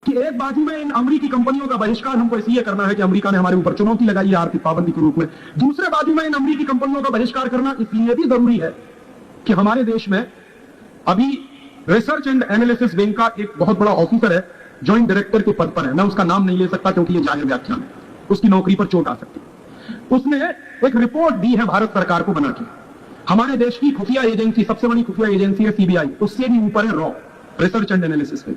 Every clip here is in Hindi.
कि एक बाजू में इन अमेरिकी कंपनियों का बहिष्कार हमको इसलिए करना है कि अमेरिका ने हमारे ऊपर चुनौती लगाई है आर्थिक पाबंदी के रूप में, दूसरे बाजू में इन अमेरिकी कंपनियों का बहिष्कार करना इसलिए भी जरूरी है कि हमारे देश में अभी रिसर्च एंड एनालिसिस विंग का एक बहुत बड़ा ऑफिसर है, ज्वाइंट डायरेक्टर के पद पर है। मैं उसका नाम नहीं ले सकता क्योंकि ये जाहिर व्याख्यान है, उसकी नौकरी पर चोट आ सकती है। उसने एक रिपोर्ट दी है भारत सरकार को बना के। हमारे देश की खुफिया एजेंसी, सबसे बड़ी खुफिया एजेंसी है सीबीआई, उससे भी ऊपर है raw, research and analysis wing.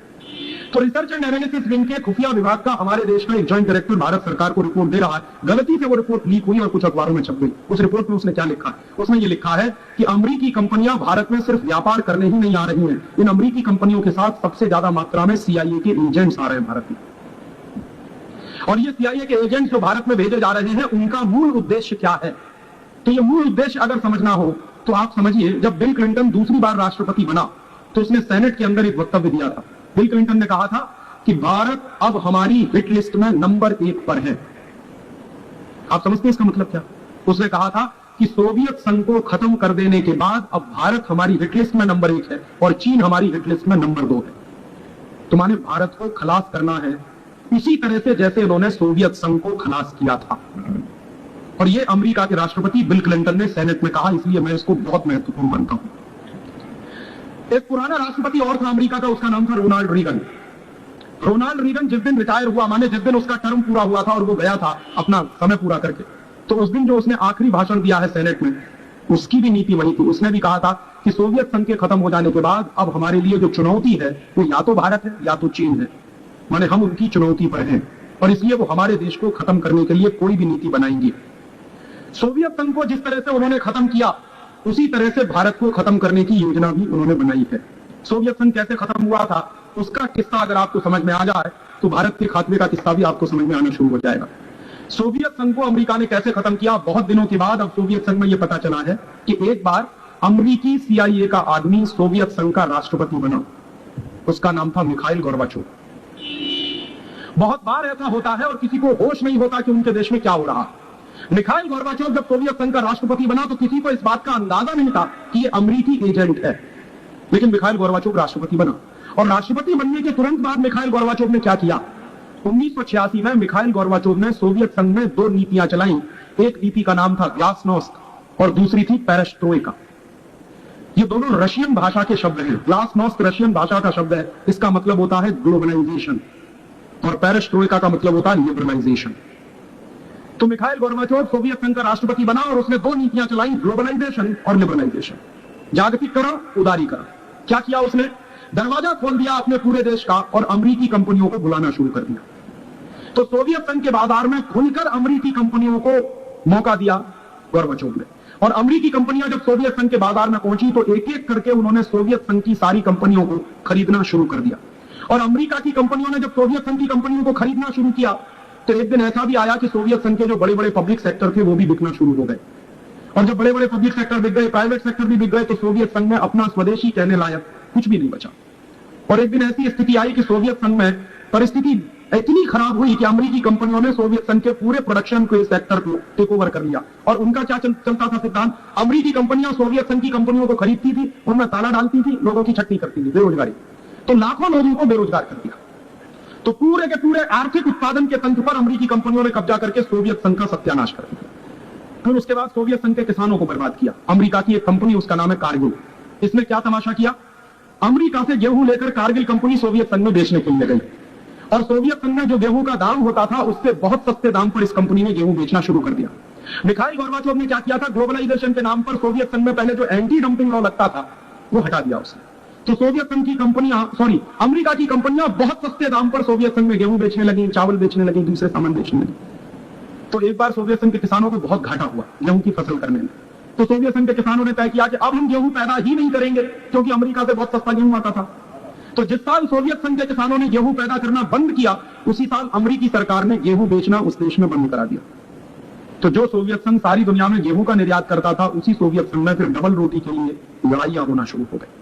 तो रिसर्च एंड एनालिसिस विंग के खुफिया विभाग का हमारे देश का एक ज्वाइंट डायरेक्टर भारत सरकार को रिपोर्ट दे रहा है। गलती से वो रिपोर्ट लीक हुई और कुछ अखबारों में छप गई। उस रिपोर्ट में उसने क्या लिखा है? उसने ये लिखा है कि अमेरिकी कंपनियां भारत में सिर्फ व्यापार करने ही नहीं आ रही हैं, इन अमेरिकी कंपनियों के साथ सबसे ज्यादा मात्रा में सीआईए के एजेंट्स आ रहे हैं भारत में। और ये सीआईए के एजेंट्स जो भारत में भेजे जा रहे हैं, उनका मूल उद्देश्य क्या है? तो ये मूल उद्देश्य अगर समझना हो तो आप समझिए, जब बिल क्लिंटन दूसरी बार राष्ट्रपति बना तो उसने सेनेट के अंदर एक वक्तव्य दिया था। बिल क्लिंटन ने कहा था कि भारत अब हमारी हिट लिस्ट में नंबर 1 पर है। आप समझते हैं इसका मतलब क्या? उसने कहा था कि सोवियत संघ को खत्म कर देने के बाद अब भारत हमारी हिट लिस्ट में नंबर 1 है और चीन हमारी हिट लिस्ट में नंबर 2 है। तो माने भारत को खलास करना है इसी तरह से जैसे उन्होंने सोवियत संघ को खलास किया था। और ये अमेरिका के राष्ट्रपति बिल क्लिंटन ने सेनेट में कहा, इसलिए मैं इसको बहुत महत्वपूर्ण मानता हूं। एक पुराना राष्ट्रपति और था अमेरिका का, उसका नाम था रोनाल्ड रीगन। रोनाल्ड रीगन जिस दिन रिटायर हुआ, माने जिस दिन उसका टर्म पूरा हुआ था और वो गया था अपना समय पूरा करके, तो उस दिन जो उसने आखिरी भाषण दिया है सेनेट में, उसकी भी नीति वही थी। उसने भी कहा था कि सोवियत संघ के खत्म हो जाने के बाद अब हमारे लिए जो चुनौती है वो या तो भारत है या तो चीन है। माने हम उनकी चुनौती पर हैं और इसलिए वो हमारे देश को खत्म करने के लिए कोई भी नीति बनाएंगे। सोवियत संघ को जिस तरह से उन्होंने खत्म किया, उसी तरह से भारत को खत्म करने की योजना भी उन्होंने बनाई है। सोवियत संघ कैसे खत्म हुआ था उसका किस्सा अगर आपको समझ में आ जाए तो भारत के खात्मे का किस्सा भी आपको समझ में आना शुरू हो जाएगा। सोवियत संघ को अमेरिका ने कैसे खत्म किया? बहुत दिनों के बाद अब सोवियत संघ में यह पता चला है कि एक बार अमेरिकी सीआईए का आदमी सोवियत संघ का राष्ट्रपति बना। उसका नाम था मिखाइल गोर्बाचोव। बहुत बार ऐसा होता है और किसी को होश नहीं होता कि उनके देश में क्या हो रहा। मिखाइल गोर्बाचोव जब सोवियत संघ का राष्ट्रपति बना तो किसी को इस बात का अंदाजा नहीं था कि ये अमेरिकी एजेंट है, लेकिन मिखाइल गोर्बाचोव राष्ट्रपति बना। और राष्ट्रपति बनने के तुरंत बाद मिखाइल गोर्बाचोव ने क्या किया? 1986 में मिखाइल गोर्बाचोव ने सोवियत संघ में 2 नीतियां चलाई। एक नीति का नाम था ग्लासनोस्ट और दूसरी थी पेरेस्ट्रोइका। ये दोनों रशियन भाषा के शब्द हैं। ग्लासनोस्ट रशियन भाषा का शब्द है, इसका मतलब होता है ग्लोबलाइजेशन, और पेरेस्ट्रोइका का मतलब होता है लिबरलाइजेशन। तो मिखाइल गोर्बाचोव सोवियत संघ का राष्ट्रपति बना और उसने 2 नीतियां चलाई, ग्लोबलाइजेशन और लिबरलाइजेशन, जागतिकीकरण, उदारीकरण। क्या किया उसने? दरवाजा खोल दिया अपने पूरे देश का और अमेरिकी कंपनियों को बुलाना शुरू कर दिया। तो सोवियत संघ के बाजार में खुलकर अमेरिकी कंपनियों को मौका दिया गोर्बाचोव ने। और अमेरिकी कंपनियां जब सोवियत संघ के बाजार में पहुंची तो एक एक करके उन्होंने सोवियत संघ की सारी कंपनियों को खरीदना शुरू कर दिया। और अमेरिका की कंपनियों ने जब सोवियत संघ की कंपनियों को खरीदना शुरू किया तो एक दिन ऐसा भी आया कि सोवियत संघ के जो बड़े बड़े पब्लिक सेक्टर थे वो भी बिकना शुरू हो गए। और जब बड़े बड़े पब्लिक सेक्टर बिक गए, प्राइवेट सेक्टर भी बिक गए, तो सोवियत संघ में अपना स्वदेशी कहने लायक कुछ भी नहीं बचा। और एक दिन ऐसी स्थिति आई कि सोवियत संघ में परिस्थिति इतनी खराब हुई कि अमेरिकी कंपनियों ने सोवियत संघ के पूरे प्रोडक्शन के सेक्टर को टेक ओवर कर लिया। और उनका क्या चलता था सिद्धांत? अमेरिकी कंपनियां सोवियत संघ की कंपनियों को खरीदती थी, उनमें ताला डालती थी, लोगों की छट्टी करती थी, बेरोजगारी। तो लाखों लोगों को बेरोजगार कर दिया। तो पूरे के पूरे आर्थिक उत्पादन के तंत्र पर अमेरिकी कंपनियों ने कब्जा करके सोवियत संघ का सत्यानाश कर दिया। फिर उसके बाद सोवियत संघ के किसानों को बर्बाद किया। अमेरिका की एक कंपनी, उसका नाम है कारगिल, इसने क्या तमाशा किया? अमेरिका से गेहूं लेकर कारगिल कंपनी सोवियत संघ में बेचने के लिए गई और सोवियत संघ में जो गेहूं का दाम होता था उससे बहुत सस्ते दाम पर इस कंपनी ने गेहूं बेचना शुरू कर दिया। मिखाइल गोर्बाचोव ने क्या किया था? ग्लोबलाइजेशन के नाम पर सोवियत संघ में पहले जो एंटी डंपिंग लॉ लगता था वो हटा दिया उसने। तो सोवियत संघ की कंपनियां, अमेरिका की कंपनियां बहुत सस्ते दाम पर सोवियत संघ में गेहूं बेचने लगी, चावल बेचने लगी, दूसरे सामान बेचने लगी। तो एक बार सोवियत संघ के किसानों को बहुत घाटा हुआ गेहूं की फसल करने में। तो सोवियत संघ के किसानों ने तय किया कि अब हम गेहूं पैदा ही नहीं करेंगे, क्योंकि अमेरिका से बहुत सस्ता गेहूं आता था। तो जिस साल सोवियत संघ के किसानों ने गेहूं पैदा करना बंद किया, उसी साल अमेरिकी सरकार ने गेहूं बेचना उस देश में बंद करा दिया। तो जो सोवियत संघ सारी दुनिया में गेहूं का निर्यात करता था, उसी सोवियत संघ में फिर डबल रोटी के लिए लड़ाइयां होना शुरू हो गई,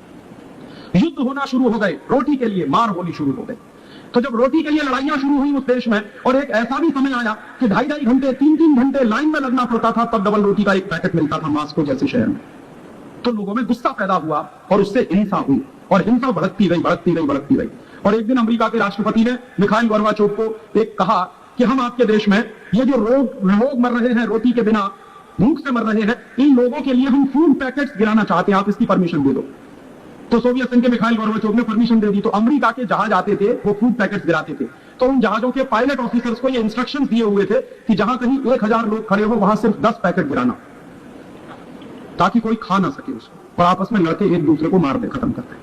युद्ध होना शुरू हो गए, रोटी के लिए मार होनी शुरू हो गई। तो जब रोटी के लिए लड़ाइयां शुरू हुई उस देश में, और एक ऐसा भी समय आया कि 2.5 घंटे 3 घंटे लाइन में लगना पड़ता था, तब डबल रोटी का एक पैकेट मिलता था मॉस्को जैसे शहर में। तो लोगों में गुस्सा पैदा हुआ और उससे हिंसा हुई और हिंसा बढ़ती गई। और एक दिन अमेरिका के राष्ट्रपति ने मिखाइल गोर्बाचोव को एक कहा कि हम आपके देश में ये जो लोग मर रहे हैं रोटी के बिना, भूख से मर रहे हैं, इन लोगों के लिए हम फूड पैकेट्स गिराना चाहते हैं, आप इसकी परमिशन दे दो। तो सोवियत संघ के मिखाइल गोर्बाचोव ने परमिशन दे दी। तो अमेरिका के जहाज आते थे, वो फूड पैकेट्स गिराते थे। तो उन जहाजों के पायलट ऑफिसर्स को ये इंस्ट्रक्शंस दिए हुए थे कि जहां कहीं 1000 लोग खड़े हो वहां सिर्फ 10 पैकेट गिराना, ताकि कोई खा ना सके उसको, और आपस में लड़के एक दूसरे को मार दे, खत्म करते।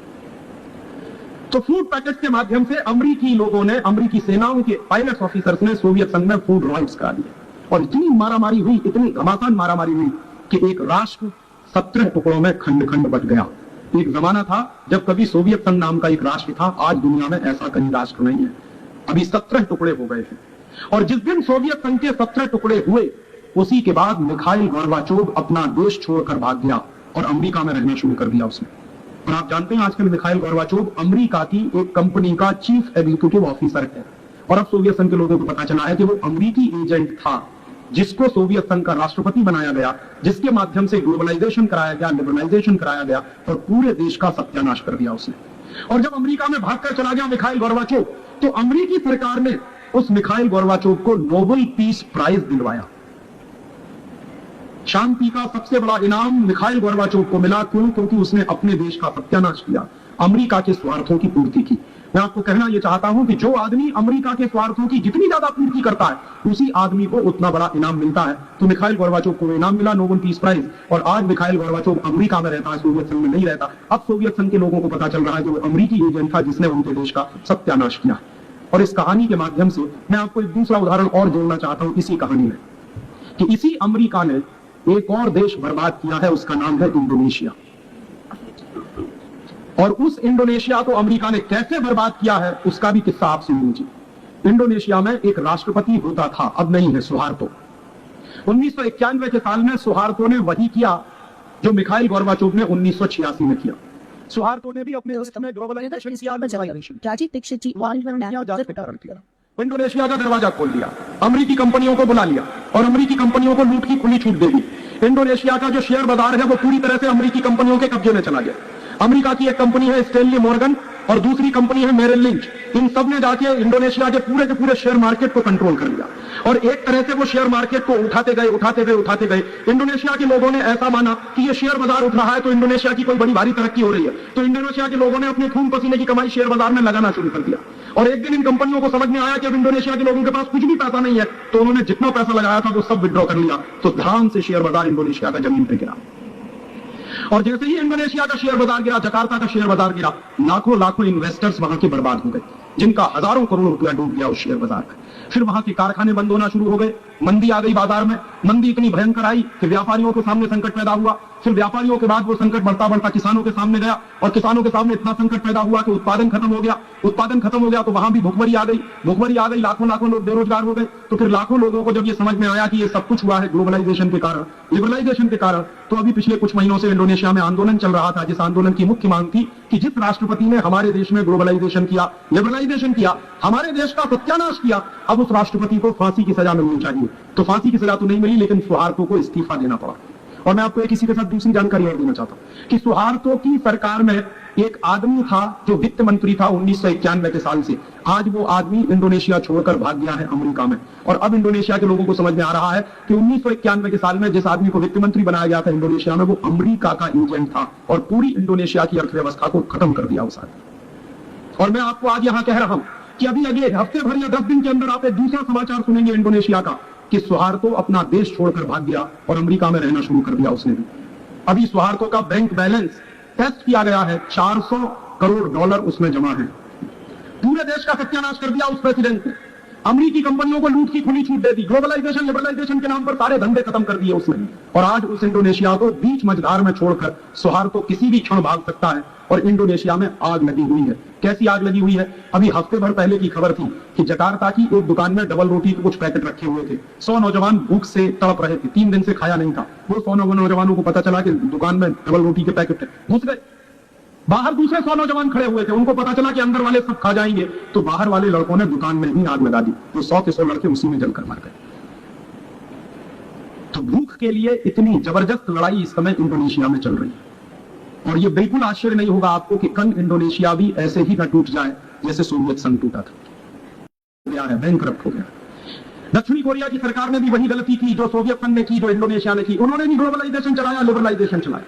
तो फूड पैकेट के माध्यम से अमेरिकी लोगों ने, अमेरिकी सेनाओं के पायलट ऑफिसर्स ने सोवियत संघ में फूड रॉयट्स करा दिए। और इतनी मारामारी हुई, इतनी घमासान मारामारी हुई कि एक राष्ट्र 17 टुकड़ों में खंड खंड बट गया। एक जमाना था जब कभी सोवियत संघ नाम का एक राष्ट्र था, आज दुनिया में ऐसा कहीं राष्ट्र नहीं है। अभी 17 टुकड़े हो गए थे। और जिस दिन सोवियत संघ के 17 टुकड़े हुए, उसी के बाद मिखाइल गोर्बाचोव अपना देश छोड़कर भाग गया और अमेरिका में रहना शुरू कर दिया उसने। और आप जानते हैं आजकल मिखाइल गोर्बाचोव अमेरिका की एक कंपनी का चीफ एग्जीक्यूटिव ऑफिसर है। और अब सोवियत संघ के लोगों को पता चला है कि वो अमेरिकी एजेंट था, जिसको सोवियत संघ का राष्ट्रपति बनाया गया, जिसके माध्यम से ग्लोबलाइजेशन कराया गया, लिबरलाइजेशन कराया गया, और पूरे देश का सत्यानाश कर दिया उसने। और जब अमेरिका में भागकर चला गया मिखाइल गोर्बाचोव, तो अमेरिकी सरकार ने उस मिखाइल गोर्बाचोव को नोबेल पीस प्राइज दिलवाया। शांति का सबसे बड़ा इनाम मिखाइल गोर्बाचोव को मिला। क्यों? क्योंकि उसने अपने देश का सत्यानाश किया, अमेरिका के स्वार्थों की पूर्ति की। मैं आपको कहना यह चाहता हूं कि जो आदमी अमेरिका के स्वार्थों की जितनी ज्यादा पूर्ति करता है, उसी आदमी को उतना बड़ा इनाम मिलता है। तो मिखाइल गोर्बाचोव को इनाम मिला, नोबेल पीस प्राइज। और आज मिखाइल गोर्बाचोव अमेरिका में रहता है, सोवियत संघ में नहीं रहता। अब सोवियत संघ के लोगों को पता चल रहा है कि वो अमेरिकी एजेंट था जिसने उनके देश का सत्यानाश किया। और इस कहानी के माध्यम से मैं आपको एक दूसरा उदाहरण और जोड़ना चाहता हूं इसी कहानी में, कि इसी अमेरिका ने एक और देश बर्बाद किया है, उसका नाम है इंडोनेशिया। और उस इंडोनेशिया को अमेरिका ने कैसे बर्बाद किया है, उसका भी किस्सा आप सुन लीजिए। इंडोनेशिया में एक राष्ट्रपति होता था, अब नहीं है, सुहार्तो। 1991 के साल में सुहार्तो ने वही किया जो मिखाइल गोर्बाचोव ने 1986 में किया। सुहार्तो ने भी अपने उस समय ग्लोबलाइजेशन इंडोनेशिया का दरवाजा खोल दिया, अमेरिकी कंपनियों को बुला लिया और अमेरिकी कंपनियों को लूट की खुली छूट दे दी। इंडोनेशिया का जो शेयर बाजार है वो पूरी तरह से अमेरिकी कंपनियों के कब्जे में चला गया। अमेरिका की एक कंपनी है स्टैनली मॉर्गन और दूसरी कंपनी है मेरिल लिंच। इन सब ने जाके इंडोनेशिया के पूरे शेयर मार्केट को कंट्रोल कर लिया और एक तरह से वो शेयर मार्केट को उठाते गए। इंडोनेशिया के लोगों ने ऐसा माना कि ये शेयर बाजार उठ रहा है तो इंडोनेशिया की कोई बड़ी भारी तरक्की हो रही है। तो इंडोनेशिया के लोगों ने अपने खून पसीने की कमाई शेयर बाजार में लगाना शुरू कर दिया। और एक दिन इन कंपनियों को समझ में आया कि अब इंडोनेशिया के लोगों के पास कुछ भी पैसा नहीं है, तो उन्होंने जितना पैसा लगाया था वो सब विड्रॉ कर लिया। तो ध्यान से शेयर बाजार इंडोनेशिया का जमीन पर गिरा। और जैसे ही इंडोनेशिया का शेयर बाजार गिरा, जकार्ता का शेयर बाजार गिरा, लाखों इन्वेस्टर्स वहां के बर्बाद हो गए, जिनका हजारों करोड़ रुपया डूब गया उस शेयर बाजार में। फिर वहां के कारखाने बंद होना शुरू हो गए, मंदी आ गई बाजार में। मंदी इतनी भयंकर आई कि व्यापारियों के सामने संकट पैदा हुआ। फिर व्यापारियों के बाद वो संकट बढ़ता किसानों के सामने गया और किसानों के सामने इतना संकट पैदा हुआ कि उत्पादन खत्म हो गया। तो वहां भी भुखमरी आ गई, लाखों लोग बेरोजगार हो गए। तो फिर लाखों लोगों को जब ये समझ में आया कि ये सब कुछ हुआ है ग्लोबलाइजेशन के कारण, लिबरलाइजेशन के कारण, तो अभी पिछले कुछ महीनों से इंडोनेशिया में आंदोलन चल रहा था, जिस आंदोलन की मुख्य मांग थी कि जिस राष्ट्रपति ने हमारे देश में ग्लोबलाइजेशन किया, लिबरलाइजेशन किया, हमारे देश का सत्यानाश किया, अब उस राष्ट्रपति को फांसी की सजा मिलनी चाहिए। तो फांसी की सजा तो नहीं मिली, लेकिन सुहार्तो को इस्तीफा देना पड़ा। और मैं आपको एक इसी के साथ दूसरी जानकारी और देना चाहता हूं कि सुहार्तो की सरकार में एक आदमी था जो वित्त मंत्री था 1991 के साल से। आज वो आदमी इंडोनेशिया छोड़कर भाग गया है अमेरिका में। और अब इंडोनेशिया के लोगों को समझ में आ रहा है कि 1991 के साल में जिस आदमी को वित्त मंत्री बनाया गया था इंडोनेशिया में, वो अमेरिका का एजेंट था और पूरी इंडोनेशिया की अर्थव्यवस्था को खत्म कर दिया उस आदमी। और मैं आपको आज यहां कह रहा हूं कि अभी अगले हफ्ते भर या 10 दिन के अंदर आप एक दूसरा समाचार सुनेंगे इंडोनेशिया का कि सुहार्तो अपना देश छोड़कर भाग गया और अमेरिका में रहना शुरू कर दिया उसने भी। अभी सुहार्तो का बैंक बैलेंस टेस्ट किया गया है, $400 करोड़ उसमें जमा है। पूरे देश का सत्यानाश कर दिया उस प्रेसिडेंट ने। अमेरिकी कंपनियों को लूट की खुली छूट दे दी, ग्लोबलाइजेशन लिबरलाइजेशन के नाम पर सारे धंधे खत्म कर दिए उसने। और आज उस इंडोनेशिया को बीच मझधार में छोड़कर सुहार्तो किसी भी क्षण भाग सकता है। और इंडोनेशिया में आग लगी हुई है। कैसी आग लगी हुई है? अभी हफ्ते भर पहले की खबर थी कि जकार्ता की एक दुकान में डबल रोटी के कुछ पैकेट रखे हुए थे। 100 नौजवान भूख से तड़प रहे थे, 3 दिन से खाया नहीं था। वो 100 नौजवानों को पता चला कि दुकान में डबल रोटी के पैकेट है, घुस गए। बाहर दूसरे 100 नौजवान खड़े हुए थे, उनको पता चला कि अंदर वाले सब खा जाएंगे, तो बाहर वाले लड़कों ने दुकान में ही आग लगा दी। वो 100 के 100 लड़के उसी में जलकर मर गए। तो भूख के लिए इतनी जबरदस्त लड़ाई इस समय इंडोनेशिया में चल रही है। और ये बिल्कुल आश्चर्य नहीं होगा आपको कि कल इंडोनेशिया भी ऐसे ही न टूट जाए जैसे सोवियत संघ टूटा था, गया है, बैंकरप्ट हो गया। दक्षिणी कोरिया की सरकार ने भी वही गलती की जो सोवियत संघ ने की, जो इंडोनेशिया ने की। उन्होंने भी ग्लोबलाइजेशन चलाया, लिबरलाइजेशन चलाया,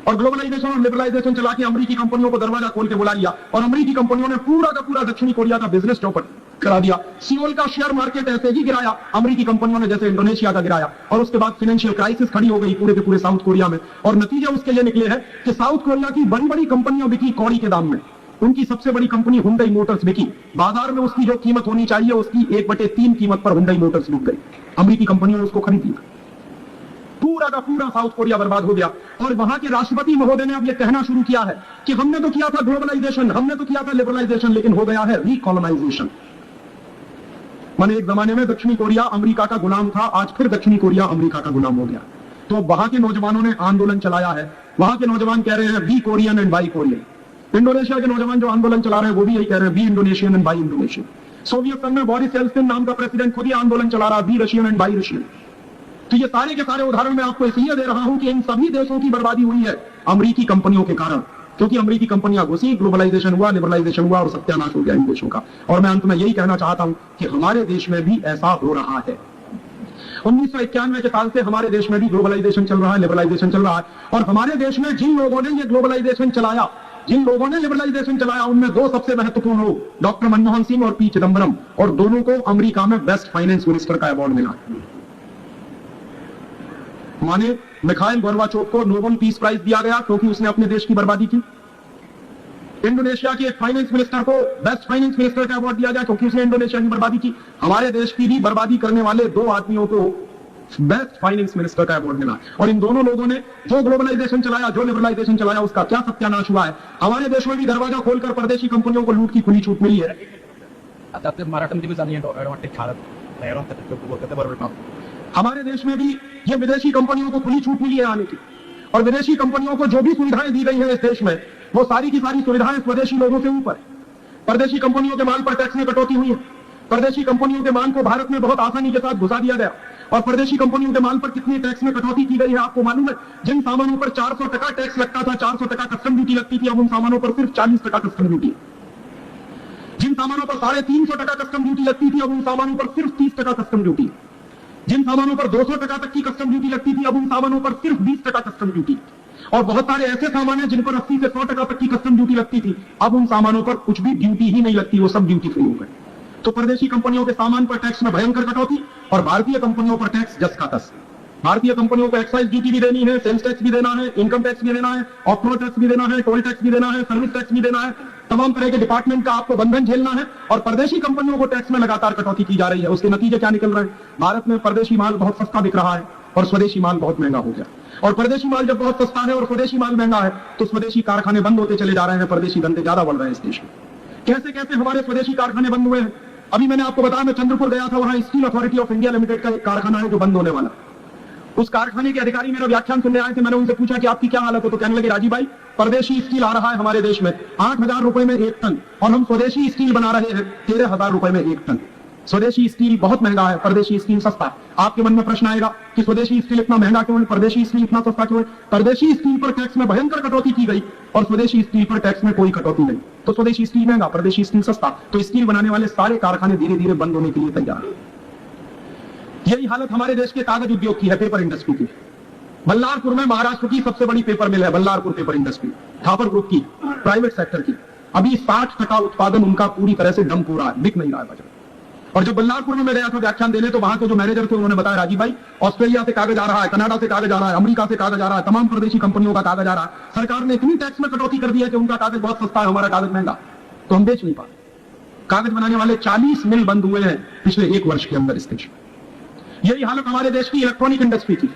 और ग्लोबलाइजेशन और लिबरलाइजेशन चला के अमेरिकी कंपनियों को दरवाजा खोल के बुला लिया, और अमेरिकी कंपनियों ने पूरा का पूरा दक्षिणी कोरिया का बिजनेस चौपट करा दिया। सियोल का शेयर मार्केट ऐसे ही गिराया अमेरिकी कंपनियों ने जैसे इंडोनेशिया का गिराया, और उसके बाद फाइनेंशियल क्राइसिस खड़ी हो गई पूरे के पूरे साउथ कोरिया में। और नतीजे उसके ये निकले हैं कि साउथ कोरिया की बड़ी बड़ी कंपनियां बिकी कौड़ी के दाम में। उनकी सबसे बड़ी कंपनी हुंडई मोटर्स बिकी, बाजार में उसकी जो कीमत होनी चाहिए उसकी 1/3 कीमत पर हुंडई मोटर्स बिक गई। अमेरिकी कंपनियों ने उसको खरीद लिया। पूरा का पूरा साउथ कोरिया बर्बाद हो गया। और वहां के राष्ट्रपति महोदय ने अब यह कहना शुरू किया है कि हमने तो किया था ग्लोबलाइजेशन, हमने तो किया था लिबरलाइजेशन, लेकिन हो गया है रिकॉलोनाइजेशन। माने एक जमाने में दक्षिणी कोरिया अमेरिका का गुलाम था, आज फिर दक्षिणी कोरिया अमेरिका का गुलाम हो गया। तो अब वहां के नौजवानों ने आंदोलन चलाया है। वहां के नौजवान कह रहे हैं be Korean and buy Korean. Indonesia के नौजवान जो आंदोलन चला रहे हैं वो भी यही कह रहे हैं, be Indonesian and buy Indonesian. Soviet संघ में बोरिस येल्त्सिन नाम का प्रेसिडेंट खुद ही आंदोलन चला रहा, be Russian and buy Russian. तो ये सारे के सारे उदाहरण मैं आपको इसलिए दे रहा हूं कि इन सभी देशों की बर्बादी हुई है अमेरिकी कंपनियों के कारण, क्योंकि अमेरिकी कंपनियां घुसी, ग्लोबलाइजेशन हुआ, लिबरलाइजेशन हुआ और सत्यानाश हो गया इन देशों का। और मैं अंत में यही कहना चाहता हूं कि हमारे देश में भी ऐसा हो रहा है। 1991 के साल से हमारे देश में भी ग्लोबलाइजेशन चल रहा है, लिबरलाइजेशन चल रहा है। और हमारे देश में जिन लोगों ने ये ग्लोबलाइजेशन चलाया, जिन लोगों ने लिबरलाइजेशन चलाया, उनमें दो सबसे महत्वपूर्ण लोग, डॉक्टर मनमोहन सिंह और पी चिदम्बरम, और दोनों को अमेरिका में बेस्ट फाइनेंस मिनिस्टर का अवार्ड मिला। माने मिखाइल गोर्बाचोव को नोबेल पीस प्राइज दिया गया क्योंकि उसने अपने देश की बर्बादी की। इंडोनेशिया के एक फाइनेंस मिनिस्टर को बेस्ट फाइनेंस मिनिस्टर का अवार्ड दिया गया क्योंकि उसने इंडोनेशिया की बर्बादी की। हमारे देश की भी बर्बादी करने वाले दो आदमियों को बेस्ट फाइनेंस मिनिस्टर का अवार्ड मिला। और इन दोनों लोगों ने जो ग्लोबलाइजेशन चलाया, जो लिबरलाइजेशन चलाया, उसका क्या सत्यानाश हुआ है। हमारे देश में भी दरवाजा खोलकर परदेशी कंपनियों को लूट की खुली छूट मिली है। हमारे देश में भी ये विदेशी कंपनियों को खुली छूट मिली है आने की, और विदेशी कंपनियों को जो भी सुविधाएं दी गई हैं इस देश में, वो सारी की सारी सुविधाएं स्वदेशी लोगों से ऊपर। परदेशी कंपनियों के माल पर टैक्स में कटौती हुई है। परदेशी कंपनियों के माल को भारत में बहुत आसानी के साथ घुसा दिया गया। और परदेशी कंपनियों के माल पर कितनी टैक्स में कटौती की गई है आपको मालूम है? जिन सामानों पर 400% टैक्स लगता था, 400% कस्टम ड्यूटी लगती थी, अब उन सामानों पर सिर्फ 40% कस्टम ड्यूटी। जिन सामानों पर 350% कस्टम ड्यूटी लगती थी, अब उन सामानों पर सिर्फ 30% कस्टम ड्यूटी। जिन सामानों पर 200% तक की कस्टम ड्यूटी लगती थी, अब उन सामानों पर सिर्फ 20% कस्टम ड्यूटी। और बहुत सारे ऐसे सामान हैं जिन पर 80 से 100% तक की कस्टम ड्यूटी लगती थी, अब उन सामानों पर कुछ भी ड्यूटी ही नहीं लगती, वो सब ड्यूटी फ्री हो गए। तो परदेशी कंपनियों के सामान पर टैक्स में भयंकर कटौती, और भारतीय कंपनियों पर टैक्स जस का तस। भारतीय कंपनियों को एक्साइज ड्यूटी भी देनी है, सेल्स टैक्स भी देना है, इनकम टैक्स भी देना है, ऑफरोड टैक्स भी देना है, टोल टैक्स भी देना है, सर्विस टैक्स भी देना है, तमाम तरह के डिपार्टमेंट का आपको बंधन झेलना है। और परदेशी कंपनियों को टैक्स में लगातार कटौती की जा रही है। उसके नतीजे क्या निकल रहे हैं? भारत में परदेशी माल बहुत सस्ता बिक रहा है और स्वदेशी माल बहुत महंगा हो गया। और परदेशी माल जब बहुत सस्ता है और स्वदेशी माल महंगा है, तो स्वदेशी कारखाने बंद होते चले जा रहे हैं, परदेशी धंधे ज्यादा बढ़ रहे हैं इस देश में। कैसे कैसे हमारे स्वदेशी कारखाने बंद हुए हैं? अभी मैंने आपको बताया, मैं चंद्रपुर गया था, वहां steel authority of India limited का एक कारखाना है जो बंद होने वाला। उस कारखाने के अधिकारी मेरा व्याख्यान सुनने आए थे। मैंने उनसे पूछा कि आपकी क्या हालत हो, तो कहने लगे, राजीव भाई, परदेशी स्टील आ रहा है हमारे देश में 8,000 रुपए में 1 टन, और हम स्वदेशी स्टील बना रहे हैं 13,000 रुपए में 1 टन। स्वदेशी स्टील बहुत महंगा है, परदेशी स्टील सस्ता है। आपके मन में प्रश्न आएगा कि स्वदेशी स्टील इतना महंगा क्यों है, परदेशी स्टील इतना सस्ता क्यों है? परदेशी स्टील पर टैक्स में भयंकर कटौती की गई और स्वदेशी स्टील पर टैक्स में कोई कटौती नहीं। तो स्वदेशी स्टील महंगा, परदेशी स्टील सस्ता। तो स्टील बनाने वाले सारे कारखाने धीरे धीरे बंद होने के लिए तैयार है। यही हालत हमारे देश के कागज उद्योग की है, पेपर इंडस्ट्री की। बल्लारपुर में महाराष्ट्र की सबसे बड़ी पेपर मिल है, Ballarpur paper industry, Thapar group की, प्राइवेट सेक्टर की। अभी 60% उत्पादन उनका पूरी तरह से डंप हो रहा है, बिक नहीं रहा है बाजार। और जब बल्लारपुर में मैं गया था व्याख्यान देने, तो वहां के जो मैनेजर थे उन्होंने बताया, राजीव भाई, ऑस्ट्रेलिया से कागज आ रहा है, कनाडा से कागज आ रहा है, अमेरिका से कागज आ रहा है, तमाम प्रदेशी कंपनियों का कागज आ रहा है। सरकार ने इतनी टैक्स में कटौती कर दी है कि उनका कागज बहुत सस्ता है, हमारा कागज महंगा, तो हम बेच नहीं पाते। कागज बनाने वाले 40 मिल बंद हुए हैं पिछले 1 वर्ष के अंदर इस देश में। यही हालत हमारे देश की इलेक्ट्रॉनिक इंडस्ट्री की।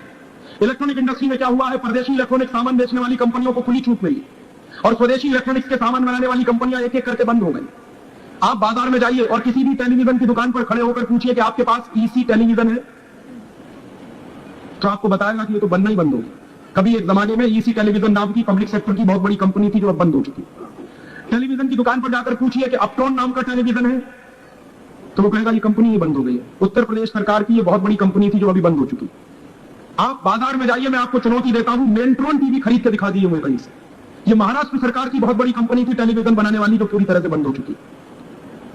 इलेक्ट्रॉनिक इंडस्ट्री में क्या हुआ है? परदेशी इलेक्ट्रॉनिक सामान बेचने वाली कंपनियों को खुली छूट मिली और स्वदेशी इलेक्ट्रॉनिक्स के सामान बनाने वाली कंपनियां एक एक करके बंद हो गई। आप बाजार में जाइए और किसी भी टेलीविजन की दुकान पर खड़े होकर पूछिए कि आपके पास ईसी टेलीविजन है, तो आपको बताएगा कि ये तो बनना ही बंद होगी। कभी एक जमाने में ईसी टेलीविजन नाम की पब्लिक सेक्टर की बहुत बड़ी कंपनी थी जो अब बंद हो चुकी। टेलीविजन की दुकान पर जाकर पूछिए कि अपटॉन नाम का टेलीविजन है, तो वो कहेगा ये कंपनी ही बंद हो गई है। उत्तर प्रदेश सरकार की ये बहुत बड़ी कंपनी थी जो अभी बंद हो चुकी। आप बाजार में जाइए, मैं आपको चुनौती देता हूं, मेल्ट्रॉन टीवी खरीद के दिखा दीजिए मुझे कहीं से। ये महाराष्ट्र सरकार की बहुत बड़ी कंपनी थी टेलीविजन बनाने वाली, जो पूरी तरह से बंद हो चुकी।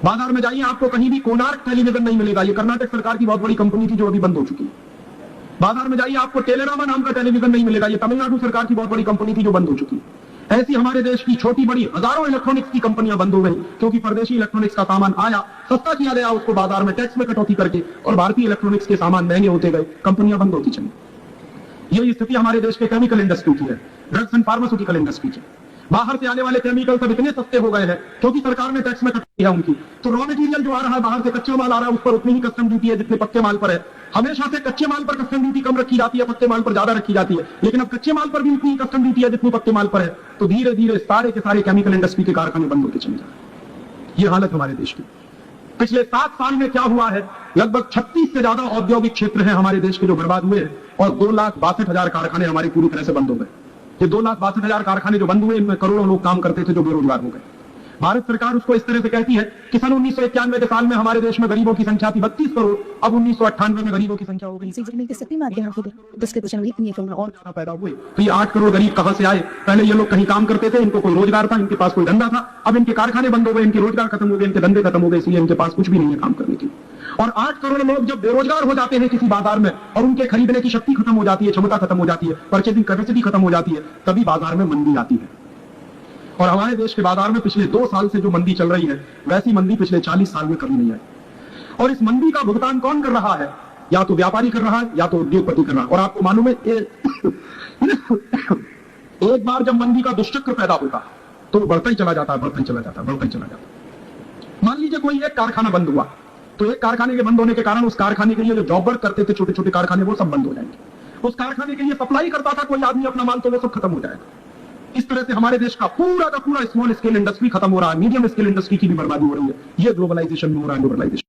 बाजार में जाइए, आपको कहीं भी कोणार्क टेलीविजन नहीं मिलेगा। ये कर्नाटक सरकार की बहुत बड़ी कंपनी थी जो अभी बंद हो चुकी है। बाजार में जाइए, आपको टेलेरामा नाम का टेलीविजन नहीं मिलेगा। ये तमिलनाडु सरकार की बहुत बड़ी कंपनी थी जो बंद हो चुकी है। ऐसी हमारे देश की छोटी बड़ी हजारों इलेक्ट्रॉनिक्स की कंपनियां बंद हो गई, क्योंकि परदेशी इलेक्ट्रॉनिक्स का सामान आया, सस्ता किया गया उसको बाजार में टैक्स में कटौती करके, और भारतीय इलेक्ट्रॉनिक्स के सामान महंगे होते गए, कंपनियां बंद होती चली। यही स्थिति हमारे देश के केमिकल इंडस्ट्री की है, ड्रग्स एंड फार्मास्यूटिकल इंडस्ट्री की। बाहर से आने वाले केमिकल सब इतने सस्ते हो गए हैं क्योंकि सरकार ने टैक्स में कट किया उनकी। तो रॉ मटेरियल जो आ रहा है बाहर से, कच्चा माल आ रहा है, उस पर उतनी ही कस्टम ड्यूटी है जितने पक्के माल पर है। हमेशा से कच्चे माल पर कस्टम ड्यूटी कम रखी जाती है, पक्के माल पर ज्यादा रखी जाती है, लेकिन अब कच्चे माल पर भी उतनी कस्टम ड्यूटी है जितनी पक्के माल पर है। तो धीरे धीरे सारे के सारे केमिकल इंडस्ट्री के कारखाने बंद होते चले जा रहे हैं। ये हालत हमारे देश की। पिछले 7 साल में क्या हुआ है, लगभग 36 से ज्यादा औद्योगिक क्षेत्र हैं हमारे देश के जो बर्बाद हुए हैं, और 2,62,000 कारखाने हमारे पूरी तरह से बंद हो गए। ये 2,62,000 कारखाने जो बंद हुए, इनमें करोड़ों लोग काम करते थे जो बेरोजगार हो गए। भारत सरकार उसको इस तरह से कहती है कि सन 1991 के साल में हमारे देश में गरीबों की संख्या थी 32 करोड़, अब 1998 में गरीबों की संख्या हो गई और पैदा हुए। तो ये 8 करोड़ गरीब कहां से आए? पहले ये लोग कहीं काम करते थे, इनको कोई रोजगार था, इनके पास कोई धंधा था। अब इनके कारखाने बंद हो गए, इनके रोजगार खत्म हो गए, इनके धंधे खत्म हो गए, इसलिए इनके पास कुछ भी नहीं है काम करने के लिए। और 8 करोड़ लोग जब बेरोजगार हो जाते हैं किसी बाजार में, और उनके खरीदने की शक्ति खत्म हो जाती है, क्षमता खत्म हो जाती है, परचेजिंग कैपेसिटी खत्म हो जाती है, तभी बाजार में मंदी आती है। और हमारे देश के बाजार में पिछले 2 साल से जो मंदी चल रही है, वैसी मंदी पिछले 40 साल में कभी नहीं आई। और इस मंदी का भुगतान कौन कर रहा है? या तो व्यापारी कर रहा है, या तो उद्योगपति कर रहा है। और आपको मालूम है एक बार जब मंदी का दुष्चक्र पैदा होता है तो बढ़ता ही चला जाता है, बढ़ता ही चला जाता है, बढ़ता ही चला जाता है। मान लीजिए कोई एक कारखाना बंद हुआ, तो एक कारखाने के बंद होने के कारण उस कारखाने के लिए जो जॉब वर्क करते थे छोटे छोटे कारखाने, वो सब बंद हो जाएंगे। उस कारखाने के लिए सप्लाई करता था कोई आदमी अपना माल, तो वो सब खत्म हो जाएगा। इस तरह से हमारे देश का पूरा स्मॉल स्केल इंडस्ट्री खत्म हो रहा है, मीडियम स्केल इंडस्ट्री की भी बर्बादी हो रही है। ये ग्लोबलाइजेशन में हो रहा है, ग्लोबलाइजेशन।